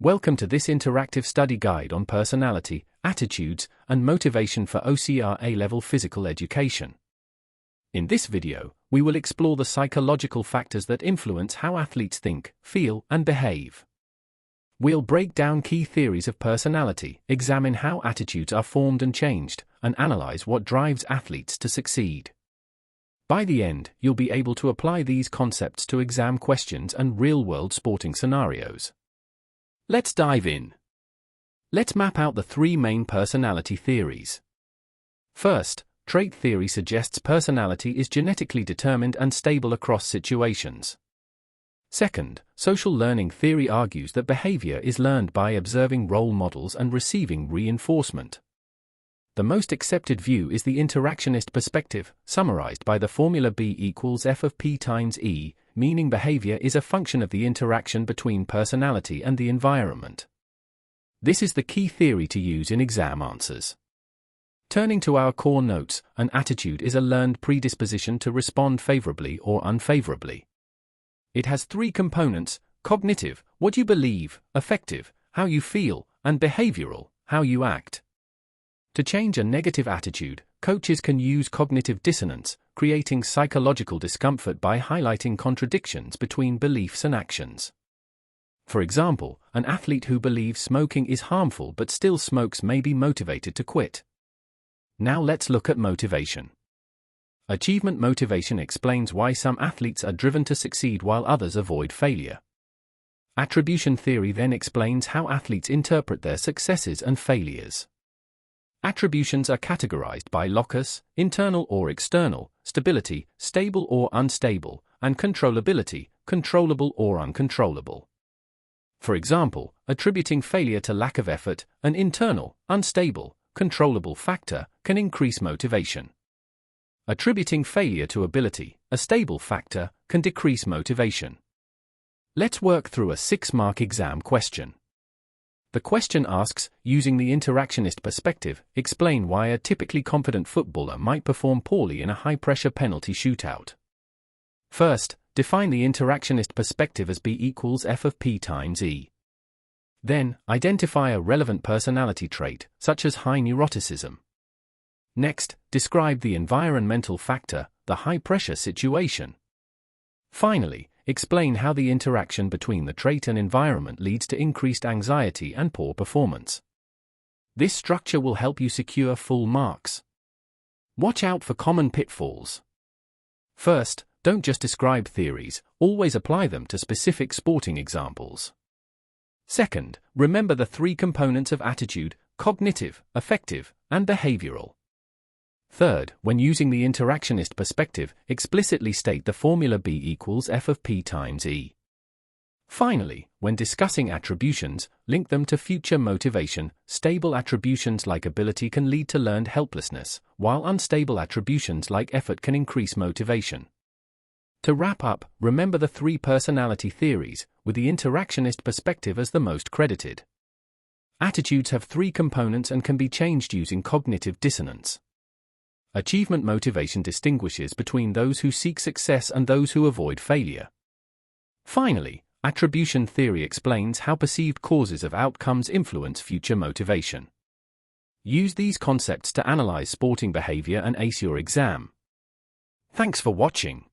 Welcome to this interactive study guide on personality, attitudes, and motivation for OCR A-Level Physical Education. In this video, we will explore the psychological factors that influence how athletes think, feel, and behave. We'll break down key theories of personality, examine how attitudes are formed and changed, and analyze what drives athletes to succeed. By the end, you'll be able to apply these concepts to exam questions and real-world sporting scenarios. Let's dive in. Let's map out the three main personality theories. First, trait theory suggests personality is genetically determined and stable across situations. Second, social learning theory argues that behavior is learned by observing role models and receiving reinforcement. The most accepted view is the interactionist perspective, summarized by the formula B equals F of P times E, meaning behavior is a function of the interaction between personality and the environment. This is the key theory to use in exam answers. Turning to our core notes, an attitude is a learned predisposition to respond favorably or unfavorably. It has three components: cognitive, what you believe; affective, how you feel; and behavioral, how you act. To change a negative attitude, coaches can use cognitive dissonance, creating psychological discomfort by highlighting contradictions between beliefs and actions. For example, an athlete who believes smoking is harmful but still smokes may be motivated to quit. Now let's look at motivation. Achievement motivation explains why some athletes are driven to succeed while others avoid failure. Attribution theory then explains how athletes interpret their successes and failures. Attributions are categorized by locus, internal or external; stability, stable or unstable; and controllability, controllable or uncontrollable. For example, attributing failure to lack of effort, an internal, unstable, controllable factor, can increase motivation. Attributing failure to ability, a stable factor, can decrease motivation. Let's work through a 6-mark exam question. The question asks, using the interactionist perspective, explain why a typically confident footballer might perform poorly in a high-pressure penalty shootout. First, define the interactionist perspective as B equals F of P times E. Then, identify a relevant personality trait, such as high neuroticism. Next, describe the environmental factor, the high-pressure situation. Finally, explain how the interaction between the trait and environment leads to increased anxiety and poor performance. This structure will help you secure full marks. Watch out for common pitfalls. First, don't just describe theories, always apply them to specific sporting examples. Second, remember the three components of attitude: cognitive, affective, and behavioral. Third, when using the interactionist perspective, explicitly state the formula B equals F of P times E. Finally, when discussing attributions, link them to future motivation. Stable attributions like ability can lead to learned helplessness, while unstable attributions like effort can increase motivation. To wrap up, remember the three personality theories, with the interactionist perspective as the most credited. Attitudes have three components and can be changed using cognitive dissonance. Achievement motivation distinguishes between those who seek success and those who avoid failure. Finally, attribution theory explains how perceived causes of outcomes influence future motivation. Use these concepts to analyze sporting behavior and ace your exam. Thanks for watching.